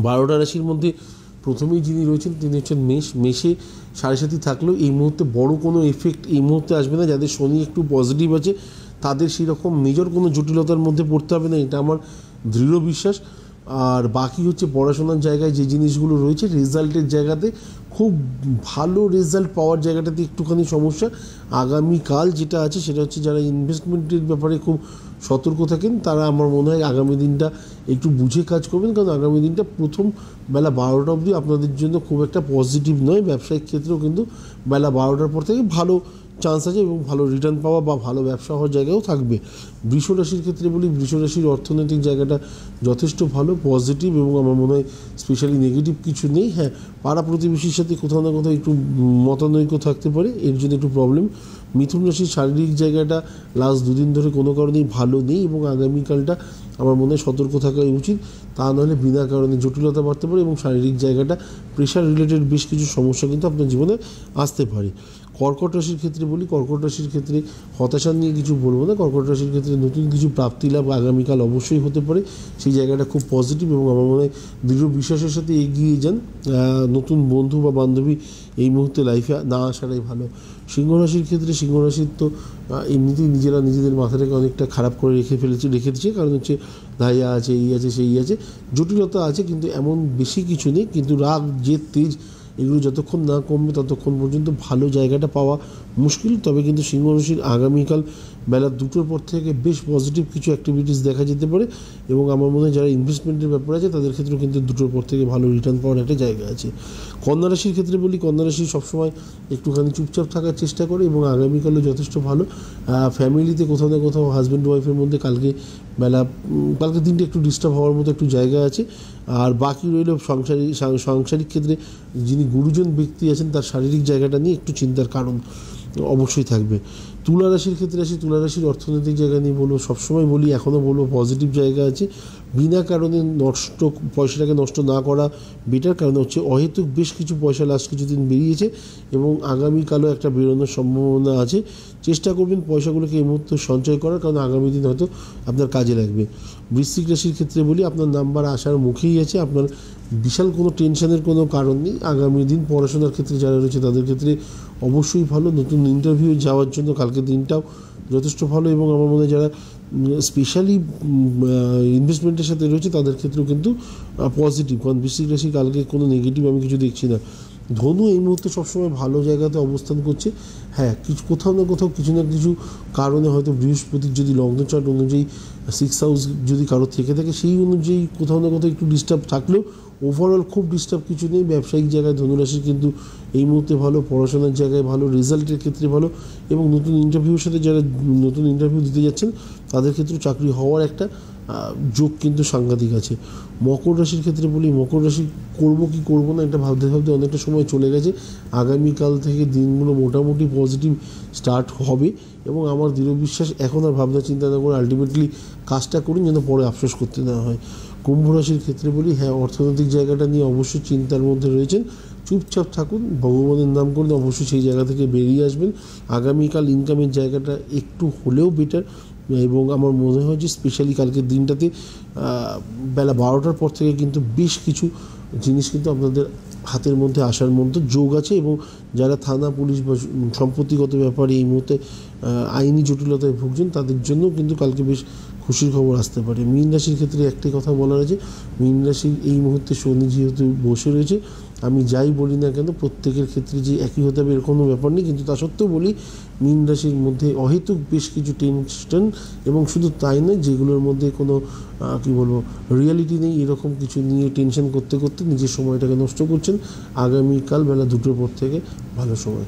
12টা রাশির মধ্যে প্রথমেই যিনি রয়েছেন তিনি হচ্ছেন মেষ। মেষে 7.5 থাকলেও এই মুহূর্তে বড় কোনো এফেক্ট এই মুহূর্তে আসবে না। যাদের শনি একটু পজিটিভ আছে তাদের সেরকম মেজর কোনো জটিলতার মধ্যে পড়তে হবে না, এটা আমার দৃঢ় বিশ্বাস। আর বাকি হচ্ছে পড়াশোনার জায়গায় যে জিনিসগুলো রয়েছে, রেজাল্টের জায়গাতে খুব ভালো রেজাল্ট পাওয়ার জায়গাটাতে একটুখানি সমস্যা। আগামীকাল যেটা আছে সেটা হচ্ছে যারা ইনভেস্টমেন্টের ব্যাপারে খুব সতর্ক থাকেন তারা আমার মনে হয় আগামী দিনটা একটু বুঝে কাজ করবেন, কারণ আগামী দিনটা প্রথম বেলা 12টা অবধি আপনাদের জন্য খুব একটা পজিটিভ নয়। ব্যবসায়িক ক্ষেত্রেও কিন্তু বেলা 12টার পর থেকে ভালো চান্স আছে এবং ভালো রিটার্ন পাওয়া বা ভালো ব্যবসা হওয়ার জায়গাও থাকবে। বৃষ রাশির ক্ষেত্রে বলি, বৃষ রাশির অর্থনৈতিক জায়গাটা যথেষ্ট ভালো, পজিটিভ, এবং আমার মনে হয় স্পেশালি নেগেটিভ কিছু নেই। হ্যাঁ, পাড়া প্রতিবেশীর সাথে কোথাও না কোথাও একটু মতানৈক্য থাকতে পারে, এর জন্য একটু প্রবলেম। মিথুন রাশির শারীরিক জায়গাটা লাস্ট দুদিন ধরে কোনো কারণেই ভালো নেই এবং আগামীকালটা আমার মনে হয় সতর্ক থাকা উচিত, তা নাহলে বিনা কারণে জটিলতা বাড়তে পারে এবং শারীরিক জায়গাটা প্রেশার রিলেটেড বেশ কিছু সমস্যা কিন্তু আপনার জীবনে আসতে পারে। কর্কট রাশির ক্ষেত্রে বলি, কর্কট রাশির ক্ষেত্রে হতাশা নিয়ে কিছু বলবো না। কর্কট রাশির ক্ষেত্রে নতুন কিছু প্রাপ্তি লাভ আগামীকাল অবশ্যই হতে পারে, সেই জায়গাটা খুব পজিটিভ এবং আমার মনে হয় দৃঢ় বিশ্বাসের সাথে এগিয়ে যান। নতুন বন্ধু বা বান্ধবী এই মুহূর্তে লাইফে না আসাটাই ভালো। সিংহ রাশির ক্ষেত্রে, সিংহ রাশির তো এমনিতেই নিজেরা নিজেদের মাথাটাকে অনেকটা খারাপ করে রেখে দিচ্ছে, কারণ হচ্ছে ধাইয়া আছে, এই আছে, সেই আছে, জটিলতা আছে, কিন্তু এমন বেশি কিছু নেই। কিন্তু রাগ, জেদ, তেজ এগুলো যতক্ষণ না কমবে ততক্ষণ পর্যন্ত ভালো জায়গাটা পাওয়া মুশকিল। তবে কিন্তু সিংহ রাশির আগামীকাল বেলা 2টোর পর থেকে বেশ পজিটিভ কিছু অ্যাক্টিভিটিস দেখা যেতে পারে এবং আমার মনে হয় যারা ইনভেস্টমেন্টের ব্যাপার আছে তাদের ক্ষেত্রেও কিন্তু 2টোর পর থেকে ভালো রিটার্ন পাওয়ার একটা জায়গা আছে। কন্যা রাশির ক্ষেত্রে বলি, কন্যা রাশি সবসময় একটুখানি চুপচাপ থাকার চেষ্টা করে এবং আগামীকালও যথেষ্ট ভালো। ফ্যামিলিতে কোথাও না কোথাও হাজব্যান্ড ওয়াইফের মধ্যে কালকে দিনটা একটু ডিস্টার্ব হওয়ার মতো একটু জায়গা আছে। আর বাকি রইল সাংসারিক ক্ষেত্রে যিনি গুরুজন ব্যক্তি আছেন তার শারীরিক জায়গাটা নিয়ে একটু চিন্তার কারণ অবশ্যই থাকবে। তুলা রাশির ক্ষেত্রে আসি, তুলা রাশির অর্থনৈতিক জায়গা নিয়ে বলবো, সবসময় বলি এখনও বলবো পজিটিভ জায়গা আছে। বিনা কারণে পয়সাটাকে নষ্ট না করা বেটার, কারণ হচ্ছে অহেতুক বেশ কিছু পয়সা লাস্ট কিছুদিন বেরিয়েছে এবং আগামীকালও একটা বেরোনোর সম্ভাবনা আছে। চেষ্টা করবেন পয়সাগুলোকে এই মুহূর্তে সঞ্চয় করার, কারণ আগামী দিন হয়তো আপনার কাজে লাগবে। বৃশ্চিক রাশির ক্ষেত্রে বলি, আপনার নাম্বার আসার মুখেই আছে, আপনার বিশাল কোনো টেনশনের কোনো কারণ নেই। আগামী দিন পড়াশোনার ক্ষেত্রে যারা রয়েছে তাদের ক্ষেত্রে অবশ্যই ভালো। নতুন ইন্টারভিউ যাওয়ার জন্য কালকের দিনটাও যথেষ্ট ভালো এবং আমার মনে হয় যারা স্পেশালি ইনভেস্টমেন্টের সাথে রয়েছে তাদের ক্ষেত্রেও কিন্তু পজিটিভ, কারণ বৃশ্চিক রাশি কালকে কোনো নেগেটিভ আমি কিছু দেখছি না। ধনু এই মুহূর্তে সবসময় ভালো জায়গাতে অবস্থান করছে। হ্যাঁ, কোথাও না কোথাও কিছু না কিছু কারণে হয়তো বৃহস্পতির যদি লগ্ন চার্ট অনুযায়ী 6 হাউস যদি কারো থেকে থাকে সেই অনুযায়ী কোথাও না কোথাও একটু ডিস্টার্ব থাকলেও ওভারঅল খুব ডিস্টার্ব কিছু নেই। ব্যবসায়িক জায়গায় ধনুরাশি কিন্তু এই মুহূর্তে ভালো, পড়াশোনার জায়গায় ভালো, রেজাল্টের ক্ষেত্রে ভালো এবং নতুন ইন্টারভিউর সাথে যারা নতুন ইন্টারভিউ দিতে যাচ্ছেন তাদের ক্ষেত্রেও চাকরি হওয়ার একটা যোগ কিন্তু সাংঘাতিক আছে। মকর রাশির ক্ষেত্রে বলি, মকর রাশি করবো কি করবো না এটা ভাবতে ভাবতে অনেকটা সময় চলে গেছে। আগামীকাল থেকে দিনগুলো মোটামুটি পজিটিভ স্টার্ট হবে এবং আমার দৃঢ় বিশ্বাস এখন আর ভাবনা চিন্তা না করে আলটিমেটলি কাজটা করুন যেন পরে আফসোস করতে না হয়। কুম্ভ রাশির ক্ষেত্রে বলি, হ্যাঁ, অর্থনৈতিক জায়গাটা নিয়ে অবশ্যই চিন্তার মধ্যে রয়েছেন, চুপচাপ থাকুন, ভগবানের নাম করলে অবশ্যই সেই জায়গা থেকে বেরিয়ে আসবেন। আগামীকাল ইনকামের জায়গাটা একটু হলেও বেটার এবং আমার মনে হয় যে স্পেশালি কালকের দিনটাতে বেলা 12টার পর থেকে কিন্তু বেশ কিছু জিনিস কিন্তু আপনাদের হাতের মধ্যে আসার মধ্যে যোগ আছে এবং যারা থানা পুলিশ বা সম্পত্তিগত ব্যাপারে এই মুহূর্তে আইনি জটিলতায় ভুগছেন তাদের জন্য কিন্তু কালকে বেশ খুশির খবর আসতে পারে। মীন রাশির ক্ষেত্রে একটাই কথা বলার আছে, মীন রাশির এই মুহূর্তে শনি যেহেতু বসে রয়েছে, আমি যাই বলি না কেন প্রত্যেকের ক্ষেত্রে যে একই হতে হবে এর কোনো ব্যাপার নেই, কিন্তু তা সত্ত্বেও বলি মীন রাশির মধ্যে অহেতুক বেশ কিছু টেনশন এবং শুধু তাই নয় যেগুলোর মধ্যে কোনো রিয়ালিটি নেই এরকম কিছু নিয়ে টেনশন করতে করতে নিজের সময়টাকে নষ্ট করছেন। আগামীকাল বেলা 2টোর পর থেকে ভালো সময়।